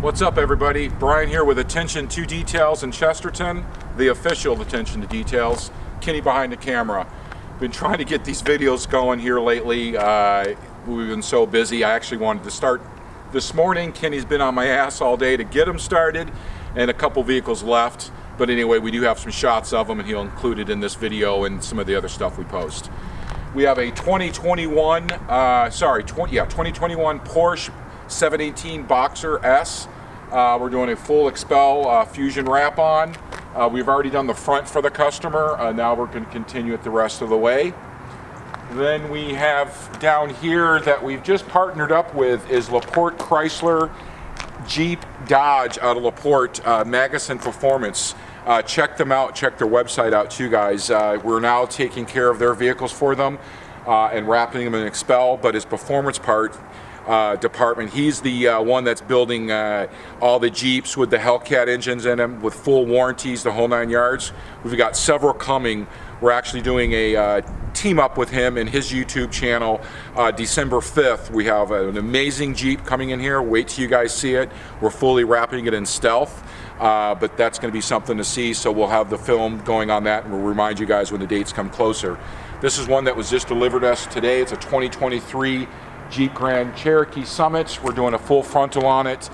What's up, everybody? Brian here with Attention to Details in Chesterton, the official Attention to Details. Kenny behind the camera. Been trying to get these videos going here lately. We've been so busy. I actually wanted to start this morning. Kenny's been on my ass all day to get them started, and a couple vehicles left. But anyway, we do have some shots of them, and he'll include it in this video and some of the other stuff we post. We have a 2021 Porsche 718 Boxer S. We're doing a full Expel Fusion wrap on. We've already done the front for the customer. Now we're going to continue it the rest of the way. Then we have down here that we've just partnered up with is LaPorte Chrysler, Jeep, Dodge out of LaPorte, Magasin Performance. Check them out, check their website out too, guys. We're now taking care of their vehicles for them and wrapping them in Expel, but his performance part department, he's the one that's building all the Jeeps with the Hellcat engines in them with full warranties, the whole 9 yards. We've got several coming. We're actually doing a team up with him in his YouTube channel December 5th. We have an amazing Jeep coming in here. Wait till you guys see it. We're fully wrapping it in stealth, but that's going to be something to see, so we'll have the film going on that, and we'll remind you guys when the dates come closer. This is one that was just delivered to us today. It's a 2023 Jeep Grand Cherokee Summit. We're doing a full frontal on it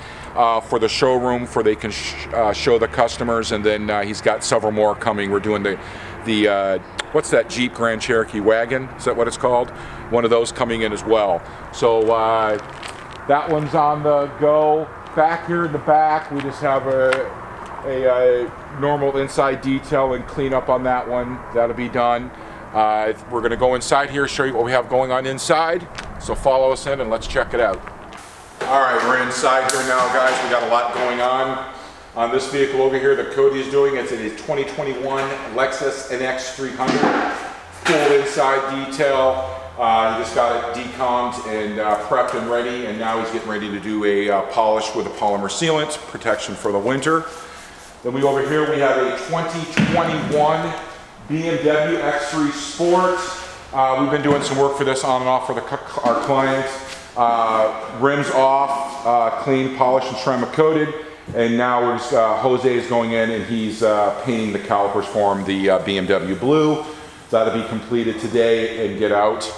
for the showroom, for they can show the customers, and then he's got several more coming. We're doing the what's that Jeep Grand Cherokee wagon? Is that what it's called? One of those coming in as well. So that one's on the go. Back here in the back, we just have a normal inside detail and clean up on that one. That'll be done. We're going to go inside here, show you what we have going on inside. So follow us in and let's check it out. All right, we're inside here now, guys. We got a lot going on this vehicle over here that Cody is doing. It's a 2021 Lexus NX 300, full inside detail. He just got it decommed and prepped and ready, and now he's getting ready to do a polish with a polymer sealant, protection for the winter. Then over here we have a 2021 BMW X3 Sport. We've been doing some work for this on and off for our clients. Rims off, clean, polished, and ceramic coated. And now Jose is going in and he's painting the calipers for him, the BMW blue. That'll be completed today and get out.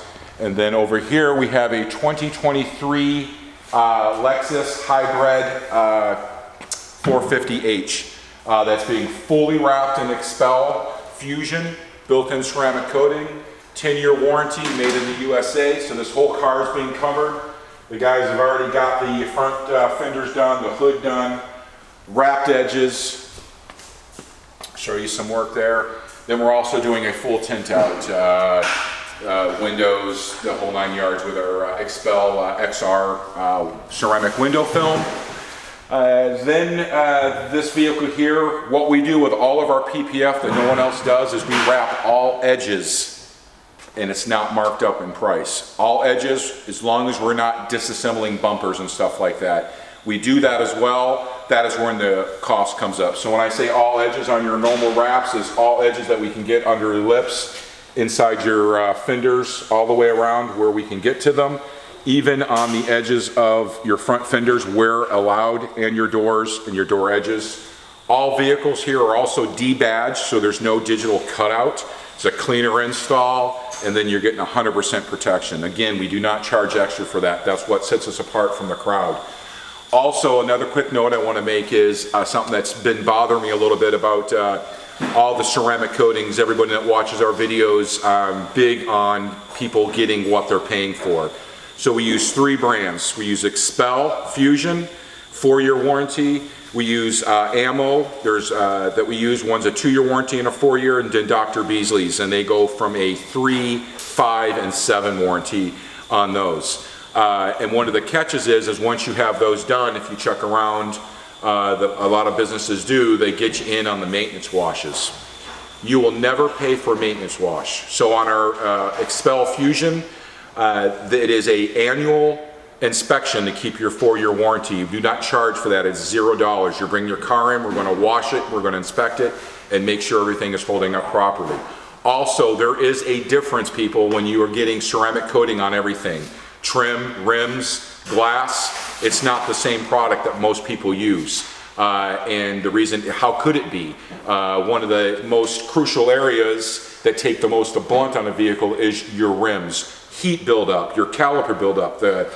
And then over here we have a 2023 Lexus Hybrid 450h that's being fully wrapped in Expel Fusion, built-in ceramic coating, 10-year warranty, made in the USA. So this whole car is being covered. The guys have already got the front fenders done, the hood done, wrapped edges. Show you some work there. Then we're also doing a full tint out, windows, the whole 9 yards with our Expel XR ceramic window film. This vehicle here, what we do with all of our PPF that no one else does is we wrap all edges, and it's not marked up in price. All edges, as long as we're not disassembling bumpers and stuff like that. We do that as well. That is when the cost comes up. So when I say all edges on your normal wraps, is all edges that we can get under the lips, inside your fenders, all the way around where we can get to them. Even on the edges of your front fenders where allowed, and your doors and your door edges. All vehicles here are also debadged, so there's no digital cutout. It's a cleaner install, and then you're getting 100% protection. Again, we do not charge extra for that. That's what sets us apart from the crowd. Also, another quick note I want to make is something that's been bothering me a little bit about all the ceramic coatings. Everybody that watches our videos, big on people getting what they're paying for. So we use 3 brands. We use Expel Fusion, 4-year warranty. We use Ammo, that we use. One's a 2-year warranty and a 4-year, and then Dr. Beasley's, and they go from a 3, 5, and 7 warranty on those. And one of the catches is once you have those done, if you check around, a lot of businesses do, they get you in on the maintenance washes. You will never pay for a maintenance wash. So on our Expel Fusion, it is an annual inspection to keep your 4-year warranty. You do not charge for that. It's $0. You bring your car in, we're going to wash it, we're going to inspect it, and make sure everything is holding up properly. Also, there is a difference, people, when you are getting ceramic coating on everything. Trim, rims, glass, It's not the same product that most people use. And the reason, how could it be? One of the most crucial areas that take the most blunt on a vehicle is your rims. Heat buildup, your caliper buildup, the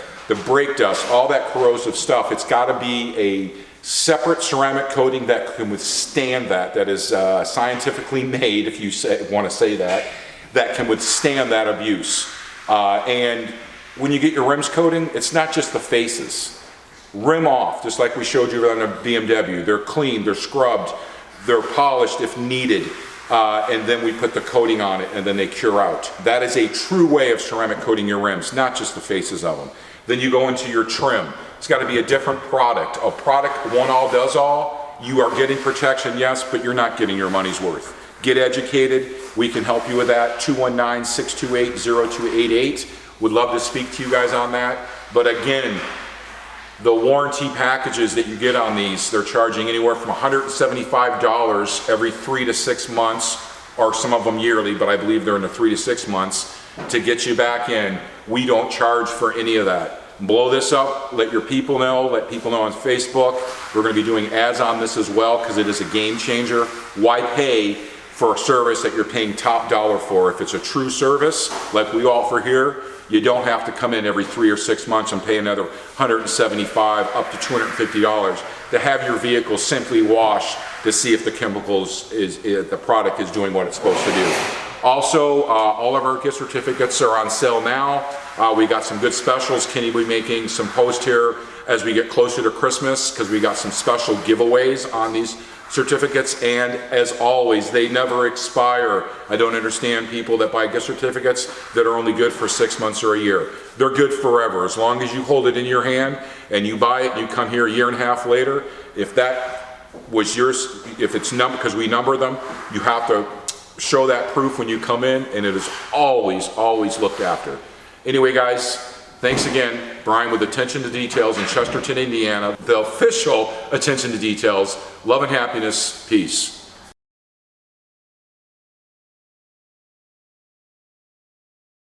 brake dust, all that corrosive stuff. It's got to be a separate ceramic coating that can withstand that is scientifically made, if you want to say that can withstand that abuse. And when you get your rims coating, it's not just the faces. Rim off, just like we showed you on a BMW. They're clean, they're scrubbed, they're polished if needed, and then we put the coating on it and then they cure out. That is a true way of ceramic coating your rims, not just the faces of them. Then you go into your trim. It's got to be a different product. A product, one all does all. You are getting protection, yes, but you're not getting your money's worth. Get educated. We can help you with that. 219-628-0288. Would love to speak to you guys on that. But again, the warranty packages that you get on these, they're charging anywhere from $175 every 3 to 6 months, or some of them yearly, but I believe they're in the 3 to 6 months to get you back in. We don't charge for any of that. Blow this up, let your people know, let people know on Facebook. We're going to be doing ads on this as well because it is a game changer. Why pay for a service that you're paying top dollar for? If it's a true service like we offer here, you don't have to come in every 3 or 6 months and pay another $175 up to $250 to have your vehicle simply washed to see if the chemicals the product is doing what it's supposed to do. Also, all of our gift certificates are on sale now. We got some good specials. Kenny will be making some posts here as we get closer to Christmas because we got some special giveaways on these certificates, and as always, they never expire. I don't understand people that buy gift certificates that are only good for 6 months or a year. They're good forever. As long as you hold it in your hand and you buy it and you come here a year and a half later, if that was yours, if it's numbered, because we number them, you have to show that proof when you come in, and it is always, always looked after. Anyway, guys, thanks again. Brian with Attention to Details in Chesterton, Indiana, the official Attention to Details. Love and happiness. Peace.